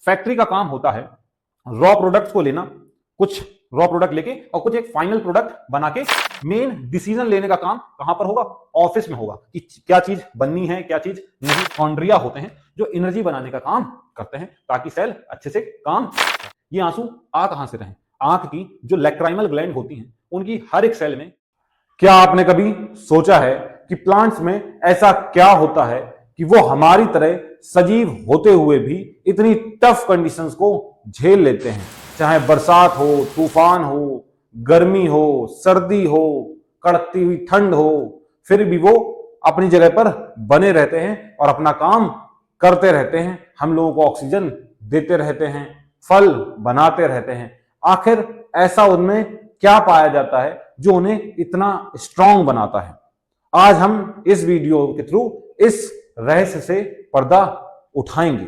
Factory का काम होता है रॉ प्रोडक्ट्स को लेना, कुछ रॉ प्रोडक्ट लेके और कुछ एक फाइनल प्रोडक्ट बना के मेन डिसीजन लेने का काम कहां पर होगा? ऑफिस में होगा कि क्या चीज बननी है, क्या चीज नहीं। माइटोकॉन्ड्रिया होते हैं जो एनर्जी बनाने का काम करते हैं ताकि सेल अच्छे से काम। ये आंसू आ कहां से रहे? आंख की जो लैक्राइमल ग्लैंड होती हैं उनकी हर एक सेल में। क्या आपने कभी सोचा है कि प्लांट्स में ऐसा क्या होता है कि वो हमारी तरह सजीव होते हुए भी इतनी टफ कंडीशंस को झेल लेते हैं? चाहे बरसात हो, तूफान हो, गर्मी हो, सर्दी हो, कड़कती हुई ठंड हो, फिर भी वो अपनी जगह पर बने रहते हैं और अपना काम करते रहते हैं। हम लोगों को ऑक्सीजन देते रहते हैं, फल बनाते रहते हैं। आखिर ऐसा उनमें क्या पाया जाता है जो उन्हें इतना स्ट्रांग बनाता है? आज हम इस वीडियो के थ्रू इस रहस्य से पर्दा उठाएंगे।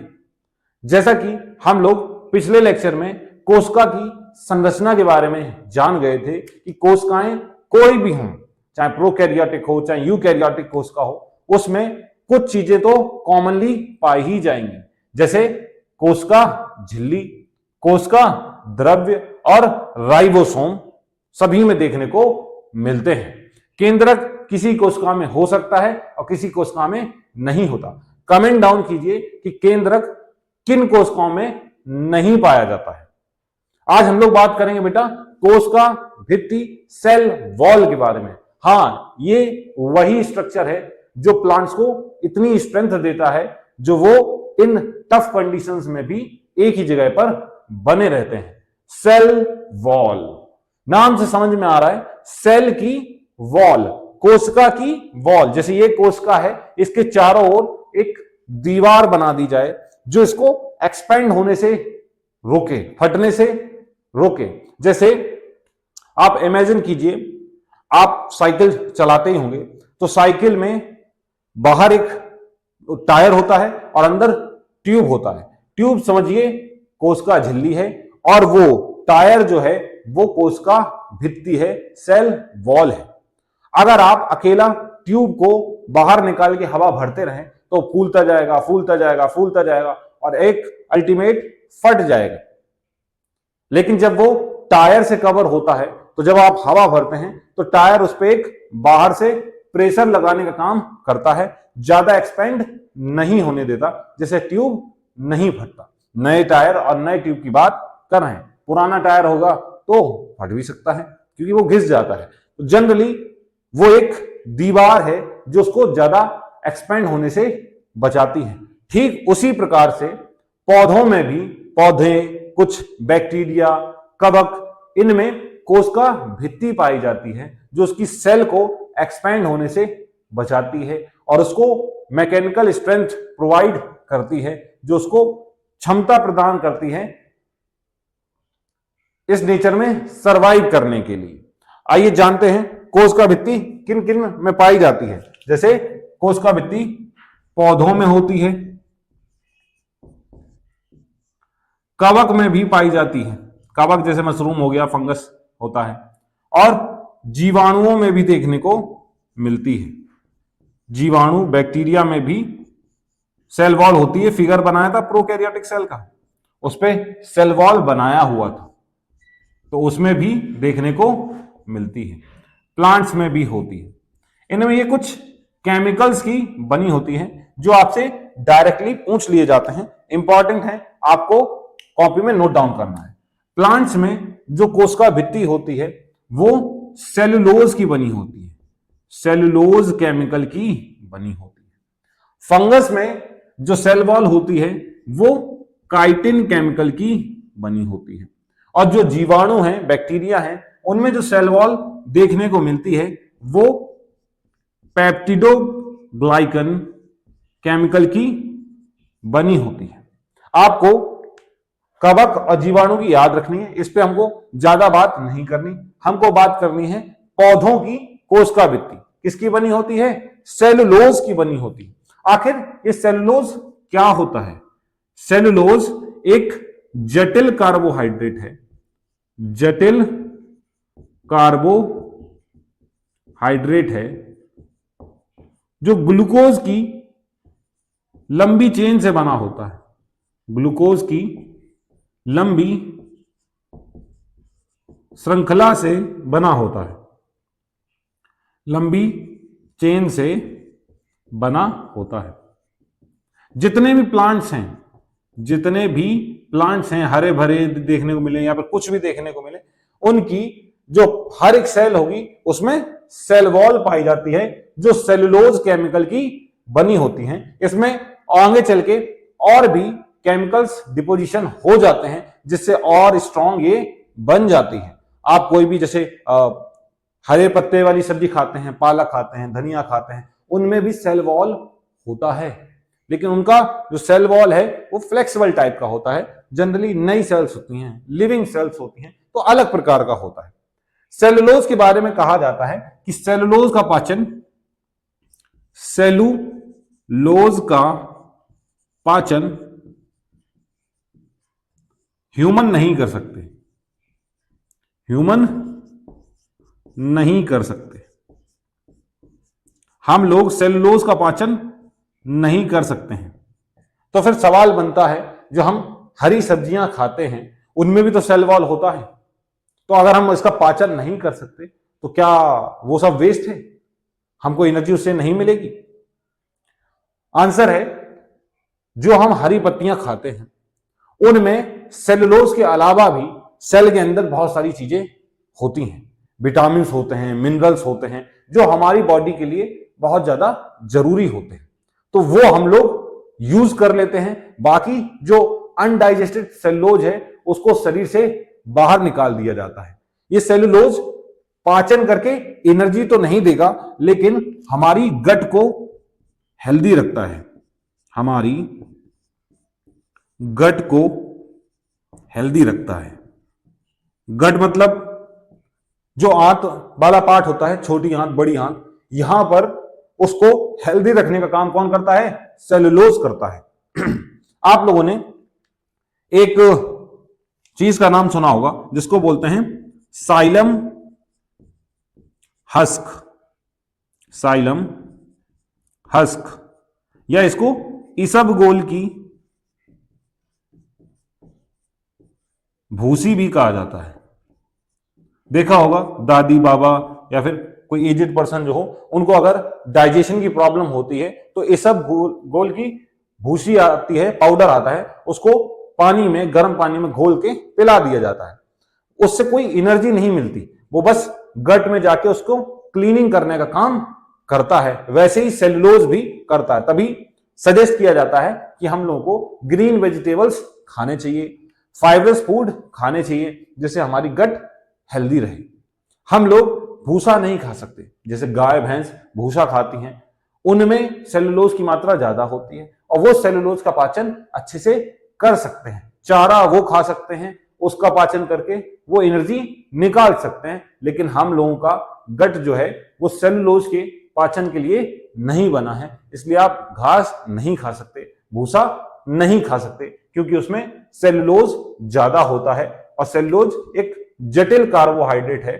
जैसा कि हम लोग पिछले लेक्चर में कोशिका की संरचना के बारे में जान गए थे कि कोशिकाएं कोई भी हों, चाहे प्रोकैरियोटिक हो चाहे यूकैरियोटिक कोशिका हो, उसमें कुछ चीजें तो कॉमनली पाई ही जाएंगी, जैसे कोशिका झिल्ली, कोशिका द्रव्य और राइबोसोम सभी में देखने को मिलते हैं। केंद्रक किसी कोशिका में हो सकता है और किसी कोशिका में नहीं होता। कमेंट डाउन कीजिए कि केंद्रक किन कोशिकाओं में नहीं पाया जाता है। आज हम लोग बात करेंगे बेटा कोशिका भित्ति, सेल वॉल के बारे में। हाँ, ये वही स्ट्रक्चर है जो प्लांट्स को इतनी स्ट्रेंथ देता है, जो वो इन टफ कंडीशंस में भी एक ही जगह पर बने रहते हैं। सेल वॉल, नाम से समझ में आ रहा है, सेल की वॉल, कोशिका की वॉल। जैसे ये कोशिका है, इसके चारों ओर एक दीवार बना दी जाए जो इसको एक्सपेंड होने से रोके, फटने से रोके। जैसे आप इमेजिन कीजिए, आप साइकिल चलाते ही होंगे, तो साइकिल में बाहर एक टायर होता है और अंदर ट्यूब होता है। ट्यूब समझिए कोशिका झिल्ली है और वो टायर जो है वो कोशिका भित्ति है, सेल वॉल है। अगर आप अकेला ट्यूब को बाहर निकाल के हवा भरते रहें तो फूलता जाएगा, फूलता जाएगा, फूलता जाएगा और एक अल्टीमेट फट जाएगा। लेकिन जब वो टायर से कवर होता है तो जब आप हवा भरते हैं तो टायर उस पर एक बाहर से प्रेशर लगाने का काम करता है, ज्यादा एक्सपेंड नहीं होने देता, जैसे ट्यूब नहीं फटता। नए टायर और नए ट्यूब की बात कर रहे हैं। पुराना टायर होगा तो फट भी सकता है क्योंकि वो घिस जाता है। तो जनरली वो एक दीवार है जो उसको ज्यादा एक्सपेंड होने से बचाती है। ठीक उसी प्रकार से पौधों में भी, पौधे, कुछ बैक्टीरिया, कवक, इनमें कोशिका भित्ति पाई जाती है जो उसकी सेल को एक्सपेंड होने से बचाती है और उसको मैकेनिकल स्ट्रेंथ प्रोवाइड करती है, जो उसको क्षमता प्रदान करती है इस नेचर में सरवाइव करने के लिए। आइए जानते हैं कोशिका भित्ति किन किन में पाई जाती है। जैसे कोशिका भित्ति पौधों में होती है, कवक में भी पाई जाती है, कवक जैसे मशरूम हो गया, फंगस होता है, और जीवाणुओं में भी देखने को मिलती है। जीवाणु, बैक्टीरिया में भी सेल वॉल होती है। फिगर बनाया था प्रोकैरियोटिक सेल का, उस पर सेल वॉल बनाया हुआ था, तो उसमें भी देखने को मिलती है। प्लांट्स में भी होती है। इनमें ये कुछ केमिकल्स की बनी होती है जो आपसे डायरेक्टली पूछ लिए जाते हैं, इंपॉर्टेंट है, आपको कॉपी में नोट डाउन करना है। प्लांट्स में जो कोशिका भित्ति होती है वो सेलुलोज की बनी होती है, सेलुलोज केमिकल की बनी होती है। फंगस में जो सेल वॉल होती है वो काइटिन केमिकल की बनी होती है। और जो जीवाणु हैं, बैक्टीरिया हैं, उनमें जो सेल वॉल देखने को मिलती है वो पेप्टिडोग्लाइकन केमिकल की बनी होती है। आपको कवक और जीवाणु की याद रखनी है, इस पे हमको ज्यादा बात नहीं करनी। हमको बात करनी है पौधों की कोशिका भित्ति किसकी बनी होती है? सेलुलोज की बनी होती है। आखिर ये सेलुलोज क्या होता है? सेलुलोज एक जटिल कार्बोहाइड्रेट है, जटिल कार्बोहाइड्रेट है जो ग्लूकोज की लंबी चेन से बना होता है, ग्लूकोज की लंबी श्रृंखला से बना होता है, लंबी चेन से बना होता है। जितने भी प्लांट्स हैं, जितने भी प्लांट्स हैं, हरे भरे देखने को मिले या फिर कुछ भी देखने को मिले, उनकी जो हर एक सेल होगी उसमें सेल वॉल पाई जाती है जो सेलुलोज केमिकल की बनी होती हैं। इसमें आगे चल के और भी केमिकल्स डिपोजिशन हो जाते हैं जिससे और स्ट्रॉन्ग ये बन जाती है। आप कोई भी जैसे हरे पत्ते वाली सब्जी खाते हैं, पालक खाते हैं, धनिया खाते हैं, उनमें भी सेल वॉल होता है, लेकिन उनका जो सेल वॉल है वो फ्लेक्सिबल टाइप का होता है। जनरली नई सेल्स होती हैं, लिविंग सेल्स होती हैं, तो अलग प्रकार का होता है। सेलुलोज के बारे में कहा जाता है कि सेलुलोज का पाचन ह्यूमन नहीं कर सकते, ह्यूमन नहीं कर सकते। हम लोग सेलुलोज का पाचन नहीं कर सकते हैं। तो फिर सवाल बनता है, जो हम हरी सब्जियां खाते हैं उनमें भी तो सेल वॉल होता है, तो अगर हम इसका पाचन नहीं कर सकते तो क्या वो सब वेस्ट है, हमको एनर्जी उससे नहीं मिलेगी? आंसर है, जो हम हरी पत्तियां खाते हैं उनमें सेलुलोज के अलावा भी सेल के अंदर बहुत सारी चीजें होती हैं, विटामिन होते हैं, मिनरल्स होते हैं, जो हमारी बॉडी के लिए बहुत ज्यादा जरूरी होते हैं, तो वो हम लोग यूज कर लेते हैं। बाकी जो अनडाइजेस्टेड सेलुलोज है उसको शरीर से बाहर निकाल दिया जाता है। ये सेलुलोज पाचन करके एनर्जी तो नहीं देगा, लेकिन हमारी गट को हेल्दी रखता है, हमारी गट को हेल्दी रखता है। गट मतलब जो आंत वाला पार्ट होता है, छोटी आंत, बड़ी आंत, यहां पर उसको हेल्दी रखने का काम कौन करता है? सेलुलोज करता है। आप लोगों ने एक चीज का नाम सुना होगा जिसको बोलते हैं साइलम हस्क, साइलम हस्क, या इसको इसबगोल की भूसी भी कहा जाता है। देखा होगा दादी बाबा या फिर कोई एजेड पर्सन जो हो, उनको अगर डाइजेशन की प्रॉब्लम होती है तो इसबगोल की भूसी आती है, पाउडर आता है, उसको पानी में, गर्म पानी में घोल के पिला दिया जाता है। उससे कोई एनर्जी नहीं मिलती, वो बस गट में जाके उसको क्लीनिंग करने का काम करता है। वैसे ही सेलुलोज भी करता है। तभी सजेस्ट किया जाता है कि हम लोगों को ग्रीन वेजिटेबल्स खाने चाहिए, फाइबरस फूड खाने चाहिए, जिससे हमारी गट हेल्दी रहे। हम लोग भूसा नहीं खा सकते, जैसे गाय भैंस भूसा खाती हैं, उनमें सेलुलोज की मात्रा ज्यादा होती है और वो सेलुलोज का पाचन अच्छे से कर सकते हैं। चारा वो खा सकते हैं, उसका पाचन करके वो एनर्जी निकाल सकते हैं, लेकिन हम लोगों का गट जो है वो सेलुलोज के पाचन के लिए नहीं बना है। इसलिए आप घास नहीं खा सकते, भूसा नहीं खा सकते, क्योंकि उसमें सेलुलोज ज्यादा होता है और सेलुलोज एक जटिल कार्बोहाइड्रेट है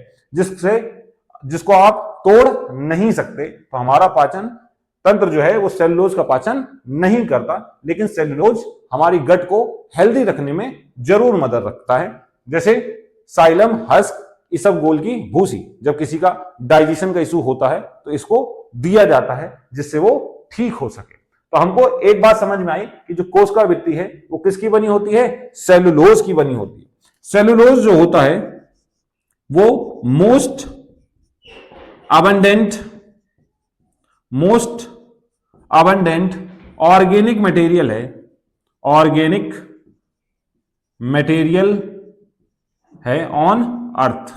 जिसको आप तोड़ नहीं सकते। तो हमारा पाचन तंत्र जो है वो सेलुलोज का पाचन नहीं करता, लेकिन सेलुलोज हमारी गट को हेल्दी रखने में जरूर मदद रखता है। जैसे साइलम हस्क, इसबगोल की भूसी, जब किसी का डाइजेशन का इशू होता है तो इसको दिया जाता है जिससे वो ठीक हो सके। तो हमको एक बात समझ में आई कि जो कोशिकावृत्ति है वो किसकी बनी होती है? सेलुलोज की बनी होती है। सेलुलोज जो होता है वो मोस्ट अबंडेंट ऑर्गेनिक मटेरियल है, ऑर्गेनिक मटेरियल है ऑन अर्थ,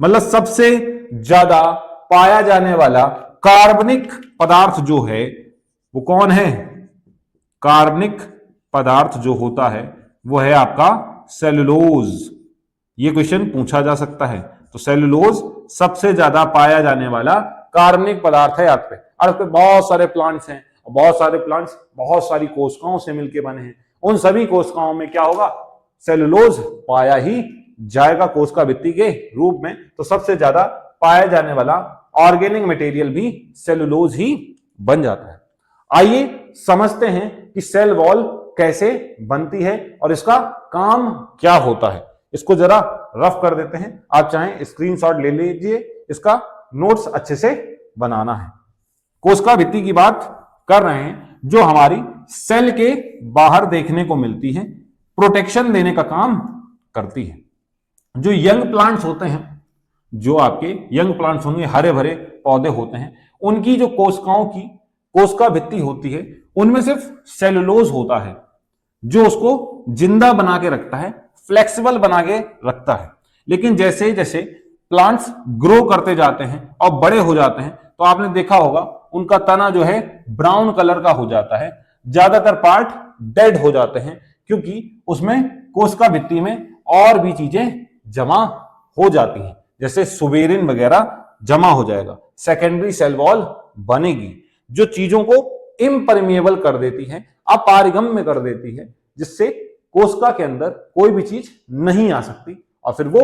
मतलब सबसे ज्यादा पाया जाने वाला कार्बनिक पदार्थ जो है वो कौन है? कार्बनिक पदार्थ जो होता है वो है आपका सेलुलोज। ये क्वेश्चन पूछा जा सकता है। तो सेलुलोज सबसे ज्यादा पाया जाने वाला कार्बनिक पदार्थ है अर्थ पे। अर्थ पे बहुत सारे प्लांट्स हैं, बहुत सारे प्लांट्स बहुत सारी कोशिकाओं से मिलकर बने हैं। उन सभी कोशिकाओं में क्या होगा? सेलुलोज पाया ही जाएगा कोशिकावृत्ति के रूप में। तो सबसे ज्यादा पाया जाने वाला ऑर्गेनिक मटेरियल भी सेलुलोज ही बन जाता है। आइए समझते हैं कि सेल वॉल कैसे बनती है और इसका काम क्या होता है, इसको जरा रफ कर देते हैं। आप चाहें स्क्रीनशॉट ले लीजिए, इसका नोट्स अच्छे से बनाना है। कोशिका भित्ति की बात कर रहे हैं, जो हमारी सेल के बाहर देखने को मिलती है, प्रोटेक्शन देने का काम करती है। जो यंग प्लांट्स होते हैं, जो आपके यंग प्लांट्स होंगे, हरे भरे पौधे होते हैं, उनकी जो कोशिकाओं की कोशिका भित्ति होती है, उनमें सिर्फ सेलुलोज होता है जो उसको जिंदा बना के रखता है, फ्लेक्सिबल बना के रखता है। लेकिन जैसे जैसे प्लांट्स ग्रो करते जाते हैं और बड़े हो जाते हैं, तो आपने देखा होगा उनका तना जो है ब्राउन कलर का हो जाता है, ज्यादातर पार्ट डेड हो जाते हैं, क्योंकि उसमें कोशिका भित्ति में और भी चीजें जमा हो जाती हैं, जैसे सुबेरिन वगैरह जमा हो जाएगा, सेकेंडरी सेल वॉल बनेगी, जो चीजों को इम्परमिएबल कर देती है, अपारगम्य कर देती है, जिससे कोशिका के अंदर कोई भी चीज नहीं आ सकती और फिर वो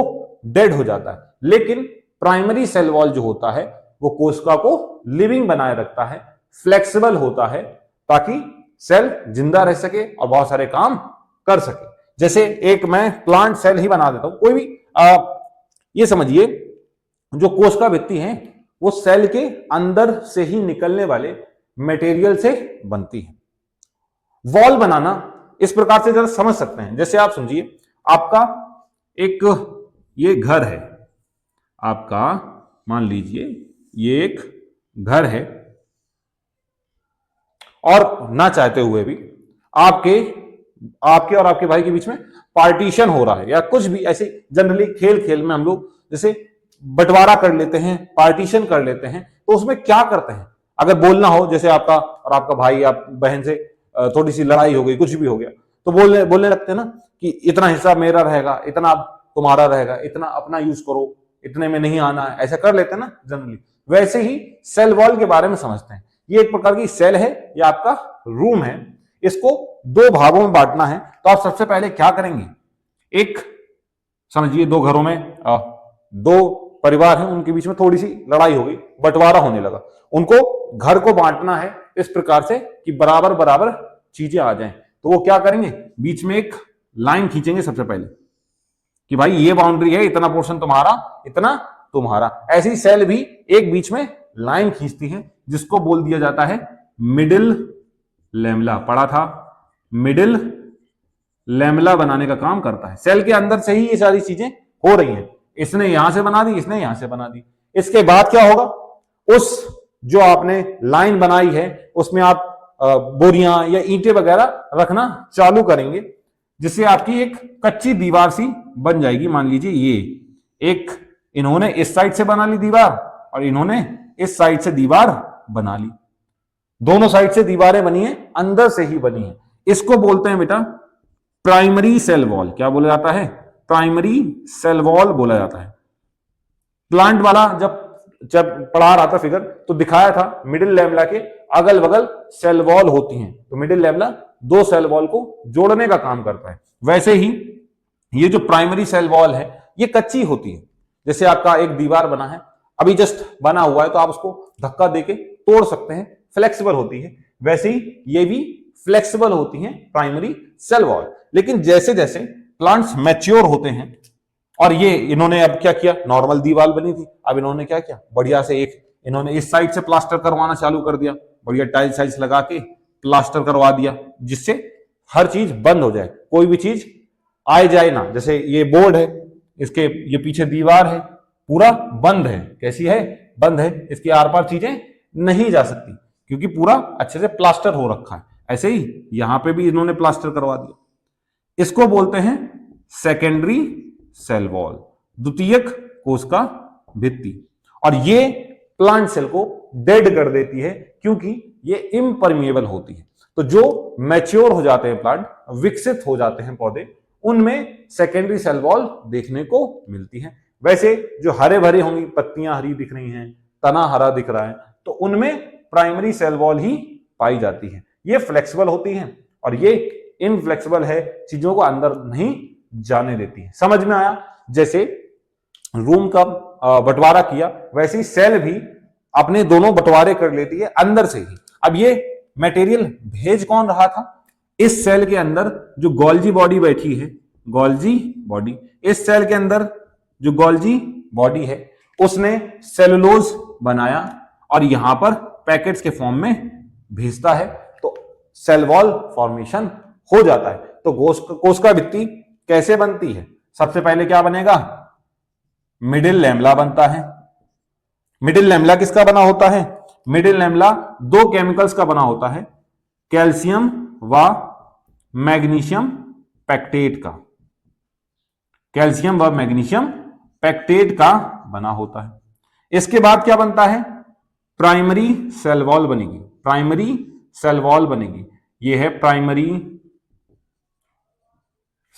डेड हो जाता है। लेकिन प्राइमरी सेल वॉल जो होता है वो कोशिका को लिविंग बनाए रखता है, फ्लेक्सिबल होता है, ताकि सेल जिंदा रह सके और बहुत सारे काम कर सके। जैसे एक मैं प्लांट सेल ही बना देता हूं, कोई भी ये समझिए, जो कोशिका भित्ति है वो सेल के अंदर से ही निकलने वाले मटेरियल से बनती है। वॉल बनाना इस प्रकार से जरा समझ सकते हैं, जैसे आप समझिए, आपका एक ये घर है, आपका मान लीजिए ये एक घर है, और ना चाहते हुए भी आपके और आपके भाई के बीच में पार्टीशन हो रहा है, या कुछ भी ऐसे जनरली खेल खेल में हम लोग जैसे बंटवारा कर लेते हैं, पार्टीशन कर लेते हैं, तो उसमें क्या करते हैं, अगर बोलना हो, जैसे आपका और आपका भाई या बहन से थोड़ी सी लड़ाई हो गई, कुछ भी हो गया, तो बोलने लगते हैं ना कि इतना हिस्सा मेरा रहेगा, इतना तुम्हारा रहेगा, इतना अपना यूज करो, इतने में नहीं आना है, ऐसा कर लेते हैं ना जनरली। वैसे ही सेल वॉल के बारे में समझते हैं। ये एक प्रकार की सेल है, या आपका रूम है, इसको दो भागों में बांटना है। तो आप सबसे पहले क्या करेंगे, एक समझिए दो घरों में दो परिवार हैं, उनके बीच में थोड़ी सी लड़ाई हो गई, बंटवारा होने लगा, उनको घर को बांटना है इस प्रकार से कि बराबर बराबर चीजें आ जाएं। तो वो क्या करेंगे, बीच में एक लाइन खींचेंगे सबसे पहले कि भाई ये बाउंड्री है, इतना पोर्शन तुम्हारा, इतना तुम्हारा। ऐसी ही सेल भी एक बीच में लाइन खींचती है, जिसको बोल दिया जाता है मिडिल लैमेला। पढ़ा था, मिडिल लैमेला बनाने का काम करता है। सेल के अंदर से ही ये सारी चीजें हो रही हैं, इसने यहां से बना दी, इसने यहां से बना दी। इसके बाद क्या होगा, उस जो आपने लाइन बनाई है उसमें आप बोरियां या ईंटें वगैरह रखना चालू करेंगे, जिससे आपकी एक कच्ची दीवार सी बन जाएगी। मान लीजिए ये एक, इन्होंने इस साइड से बना ली दीवार और इन्होंने इस साइड से दीवार बना ली, दोनों साइड से दीवारें बनी है, अंदर से ही बनी है। इसको बोलते हैं बेटा प्राइमरी सेल वॉल। क्या बोला जाता है, प्राइमरी सेल वॉल बोला जाता है। प्लांट वाला जब पढ़ा रहा था फिगर, तो दिखाया था मिडिल लैमेला के अगल बगल सेल वॉल होती हैं, तो मिडिल लैमेला दो सेल वॉल को जोड़ने का काम करता है। वैसे ही ये जो प्राइमरी सेल वॉल है ये कच्ची होती है। जैसे आपका एक दीवार बना है, अभी जस्ट बना हुआ है, तो आप उसको धक्का देके तोड़ सकते हैं, फ्लेक्सिबल होती है। वैसे ही ये भी फ्लेक्सिबल होती हैं प्राइमरी सेल वॉल। लेकिन जैसे जैसे प्लांट्स मैच्योर होते हैं, और ये इन्होंने अब क्या किया, नॉर्मल दीवार बनी थी, अब इन्होंने क्या किया, बढ़िया से एक इन्होंने इस साइड से प्लास्टर करवाना चालू कर दिया, बढ़िया टाइल्स साइल्स लगा के प्लास्टर करवा दिया, जिससे हर चीज बंद हो जाए, कोई भी चीज आए जाए ना। जैसे ये बोर्ड है, इसके ये पीछे दीवार है, पूरा बंद है। कैसी है, बंद है, इसके आर पार चीजें नहीं जा सकती, क्योंकि पूरा अच्छे से प्लास्टर हो रखा है। ऐसे ही यहां पे भी इन्होंने प्लास्टर करवा दिया। इसको बोलते हैं सेकेंडरी सेल वॉल, द्वितीयक कोशिका भित्ति। और ये प्लांट सेल को डेड कर देती है, क्योंकि ये इम्परमिएबल होती है। तो जो मैच्योर हो जाते हैं प्लांट, विकसित हो जाते हैं पौधे, उनमें सेकेंडरी सेल वॉल देखने को मिलती है। वैसे जो हरे भरे होंगी, पत्तियां हरी दिख रही हैं, तना हरा दिख रहा है, तो उनमें प्राइमरी सेल वॉल ही पाई जाती है। ये फ्लेक्सिबल होती हैं और ये इनफ्लेक्सिबल है, चीजों को अंदर नहीं जाने देती है। समझ में आया? जैसे रूम का बंटवारा किया, वैसे ही सेल भी अपने दोनों बंटवारे कर लेती है अंदर से ही। अब ये मटेरियल भेज कौन रहा था? इस सेल के अंदर जो गोल्जी बॉडी बैठी है, गोल्जी बॉडी, इस सेल के अंदर जो गोल्जी बॉडी है उसने सेलुलोज बनाया और यहां पर पैकेट्स के फॉर्म में भेजता है, तो सेल वॉल फॉर्मेशन हो जाता है। तो कोशिका भित्ति कैसे बनती है? सबसे पहले क्या बनेगा? मिडिल लैमेला बनता है। मिडिल लैमेला किसका बना होता है? मिडिल लैमेला दो केमिकल्स का बना होता है, कैल्शियम व मैग्नीशियम पैक्टेट का, कैल्शियम व मैग्नीशियम पैक्टेट का बना होता है। इसके बाद क्या बनता है? प्राइमरी सेल वॉल बनेगी, प्राइमरी सेल वॉल बनेगी। यह है primary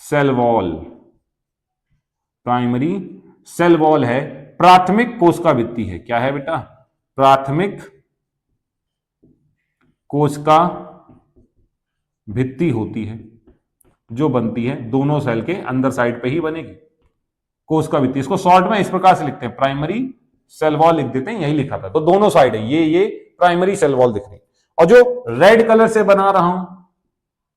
cell wall, primary cell wall है, प्राथमिक कोशिका भित्ति है। क्या है बेटा? प्राथमिक कोशिका भित्ति होती है जो बनती है दोनों सेल के अंदर साइड पे ही बनेगी कोशिका भित्ति। इसको शॉर्ट में इस प्रकार से लिखते हैं, प्राइमरी सेल वॉल लिख देते हैं, यही लिखा था। तो दोनों साइड है, ये प्राइमरी सेल वॉल दिख रही। और जो रेड कलर से बना रहा हूं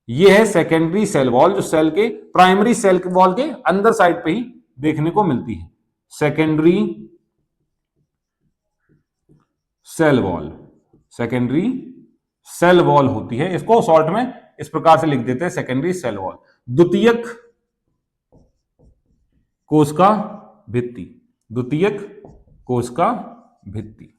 ये है सेकेंडरी सेल वॉल, जो सेल के प्राइमरी सेल वॉल के अंदर साइड पे ही देखने को मिलती है, secondary cell wall, secondary cell wall होती है। इसको शॉर्ट में इस प्रकार से लिख देते हैं, सेकेंडरी सेल वॉल। द्वितीयक कोशिका भित्ति, द्वितीयक कोशिका भित्ति।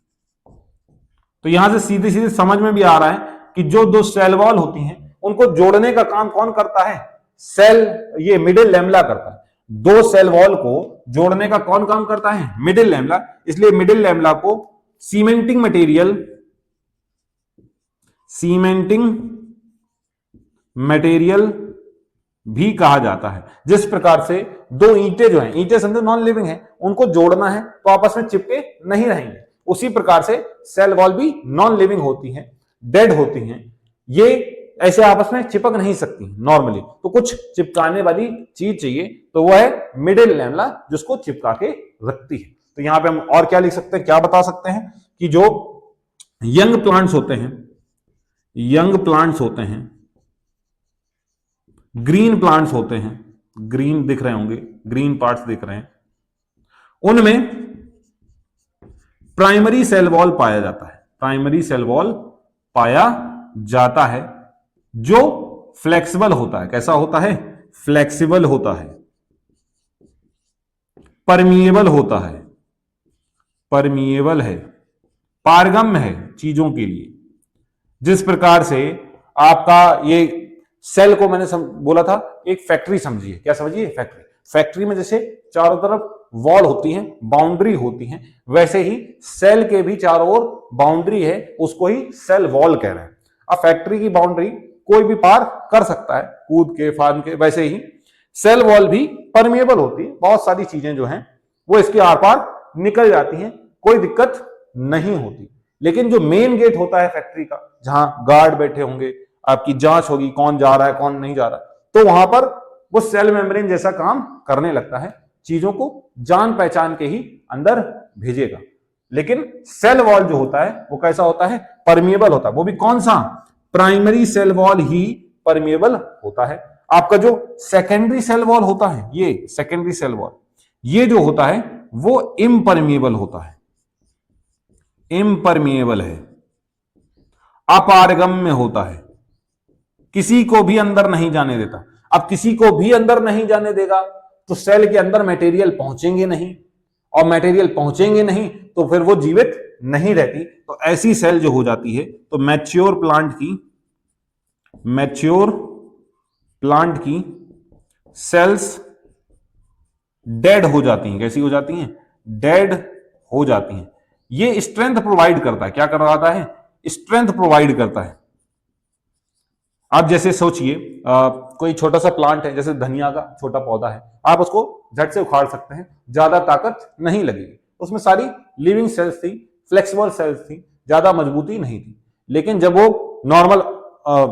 तो यहां से सीधे सीधे समझ में भी आ रहा है कि जो दो सेल वॉल होती हैं उनको जोड़ने का काम कौन करता है? सेल, ये मिडिल लैमेला करता है। दो सेल वॉल को जोड़ने का कौन काम करता है? Middle lamella. इसलिए मिडिल लैमेला को सीमेंटिंग मटेरियल, सीमेंटिंग मटेरियल भी कहा जाता है। जिस प्रकार से दो ईंटें जो हैं, ईंटें समझो नॉन लिविंग हैं, उनको जोड़ना है तो आपस में चिपके नहीं रहेंगे, उसी प्रकार से सेल वॉल भी नॉन लिविंग होती हैं, डेड होती हैं, ये ऐसे आपस में चिपक नहीं सकती नॉर्मली। तो कुछ चिपकाने वाली चीज चाहिए, तो वह है मिडिल लैमेला, जिसको चिपका के रखती है। तो यहां पे हम और क्या लिख सकते हैं, क्या बता सकते हैं कि जो यंग प्लांट्स होते हैं, यंग प्लांट्स होते हैं, ग्रीन प्लांट्स होते हैं, ग्रीन दिख रहे होंगे, ग्रीन पार्ट्स दिख रहे हैं, उनमें प्राइमरी सेल वॉल पाया जाता है, प्राइमरी सेल वॉल पाया जाता है जो फ्लेक्सिबल होता है। कैसा होता है? फ्लेक्सिबल होता है, परमिएबल होता है, परमिएबल है, पारगम्य है चीजों के लिए। जिस प्रकार से आपका ये सेल को मैंने बोला था एक फैक्ट्री समझिए। क्या समझिए? फैक्ट्री। फैक्ट्री में जैसे चारों तरफ वॉल होती हैं, बाउंड्री होती हैं, वैसे ही सेल के भी चारों ओर बाउंड्री है, उसको ही सेल वॉल कह रहे हैं। अब फैक्ट्री की बाउंड्री कोई भी पार कर सकता है, कूद के, फांद के, वैसे ही सेल वॉल भी परमिएबल होती है। बहुत सारी चीजें जो हैं वो इसके आर पार निकल जाती हैं, कोई दिक्कत नहीं होती। लेकिन जो मेन गेट होता है फैक्ट्री का, जहां गार्ड बैठे होंगे, आपकी जांच होगी कौन जा रहा है कौन नहीं जा रहा है, तो वहां पर वो सेल मेम्ब्रेन जैसा काम करने लगता है, चीजों को जान पहचान के ही अंदर भेजेगा। लेकिन सेल वॉल जो होता है वो कैसा होता है? परमिएबल होता है। वो भी कौन सा? प्राइमरी सेल वॉल ही परमिएबल होता है। आपका जो सेकेंडरी सेल वॉल होता है, ये सेकेंडरी सेल वॉल, ये जो होता है वो इम्परमिएबल होता है, इम्परमिएबल है, अपारगम्य होता है, किसी को भी अंदर नहीं जाने देता। अब किसी को भी अंदर नहीं जाने देगा तो सेल के अंदर मटेरियल पहुंचेंगे नहीं, और मटेरियल पहुंचेंगे नहीं तो फिर वो जीवित नहीं रहती। तो ऐसी सेल जो हो जाती है, तो मैच्योर प्लांट की, मैच्योर प्लांट की सेल्स डेड हो जाती हैं। कैसी हो जाती हैं? डेड हो जाती हैं। ये स्ट्रेंथ प्रोवाइड करता है। क्या कर रहा है? स्ट्रेंथ प्रोवाइड करता है। आप जैसे सोचिए कोई छोटा सा प्लांट है, जैसे धनिया का छोटा पौधा है, आप उसको झट से उखाड़ सकते हैं, ज्यादा ताकत नहीं लगेगी। उसमें सारी लिविंग सेल्स थी, फ्लेक्सिबल सेल्स थी, ज्यादा मजबूती नहीं थी। लेकिन जब वो नॉर्मल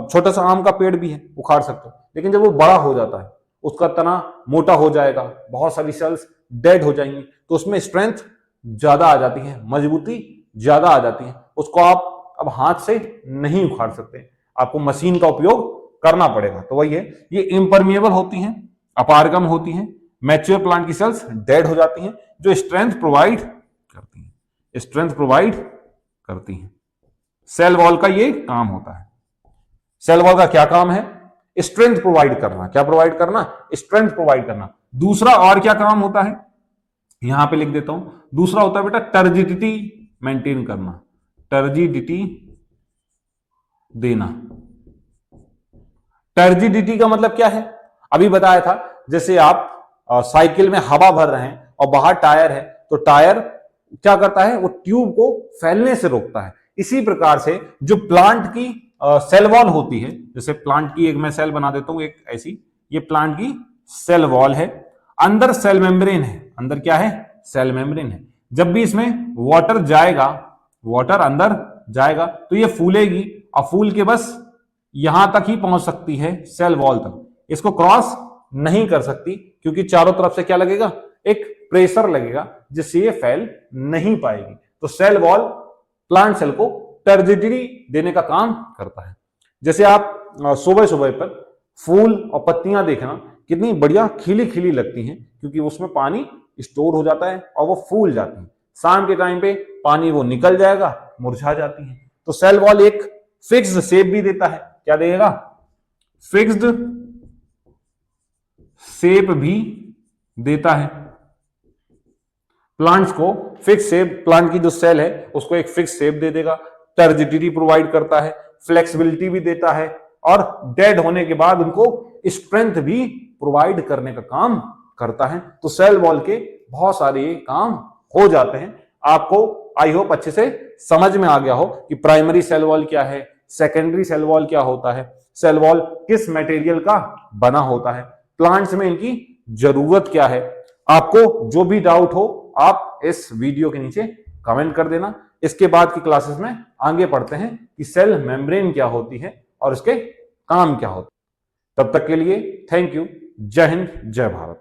छोटा सा आम का पेड़ भी है, उखाड़ सकते हो, लेकिन जब वो बड़ा हो जाता है, उसका तना मोटा हो जाएगा, बहुत सारी सेल्स डेड हो जाएंगी, तो उसमें स्ट्रेंथ ज्यादा आ जाती है, मजबूती ज्यादा आ जाती है। उसको आप अब हाथ से नहीं उखाड़ सकते, आपको मशीन का उपयोग करना पड़ेगा। तो वही है, ये इम्परमिएबल होती हैं, अपारगम होती हैं, मैच्योर प्लांट की सेल्स डेड हो जाती हैं, जो स्ट्रेंथ प्रोवाइड करती हैं, स्ट्रेंथ प्रोवाइड करती हैं। सेल वॉल का ये काम होता है। सेल वॉल का क्या काम है? स्ट्रेंथ प्रोवाइड करना। क्या प्रोवाइड करना? स्ट्रेंथ प्रोवाइड करना। दूसरा और क्या काम होता है, यहां पे लिख देता हूं। दूसरा होता है बेटा टर्जिडिटी मेंटेन करना, टर्जिडिटी देना। टर्जिडिटी का मतलब क्या है? अभी बताया था, जैसे आप साइकिल में हवा भर रहे हैं और बाहर टायर है, तो टायर क्या करता है? वो ट्यूब को फैलने से रोकता है। इसी प्रकार से जो प्लांट की सेल वॉल होती है, जैसे प्लांट की एक मैं सेल बना देता हूं, एक ऐसी, ये प्लांट की सेल वॉल है, अंदर सेल मेम्ब्रेन है। अंदर क्या है? सेल मेम्ब्रेन है। जब भी इसमें वाटर जाएगा, वाटर अंदर जाएगा, तो ये फूलेगी और फूल के बस यहां तक ही पहुंच सकती है, सेल वॉल तक। इसको क्रॉस नहीं कर सकती, क्योंकि चारों तरफ से क्या लगेगा? एक प्रेशर लगेगा, जिससे ये फैल नहीं पाएगी। तो सेल वॉल प्लांट सेल को टर्जिडिटी देने का काम करता है। जैसे आप सुबह सुबह पर फूल और पत्तियां देखना, कितनी बढ़िया खिली खिली लगती हैं, क्योंकि उसमें पानी स्टोर हो जाता है और वो फूल जाती हैं। शाम के टाइम पे पानी वो निकल जाएगा, मुरझा जाती हैं। तो सेल वॉल एक फिक्स्ड शेप भी देता है। क्या देगा? फिक्स्ड शेप भी देता है। प्लांट्स को फिक्स शेप, प्लांट की जो सेल है उसको एक फिक्स शेप दे देगा, टर्जिडिटी प्रोवाइड करता है, फ्लेक्सिबिलिटी भी देता है, और डेड होने के बाद उनको स्ट्रेंथ भी प्रोवाइड करने का काम करता है। तो सेल वॉल के बहुत सारे काम हो जाते हैं। आपको आई होप अच्छे से समझ में आ गया हो कि प्राइमरी सेल वॉल क्या है, सेकेंडरी सेल वॉल क्या होता है, सेल वॉल किस मटेरियल का बना होता है, प्लांट्स में इनकी जरूरत क्या है। आपको जो भी डाउट हो आप इस वीडियो के नीचे कमेंट कर देना। इसके बाद की क्लासेस में आगे पढ़ते हैं कि सेल मेम्ब्रेन क्या होती है और इसके काम क्या होते हैं। तब तक के लिए थैंक यू। जय हिंद, जय भारत।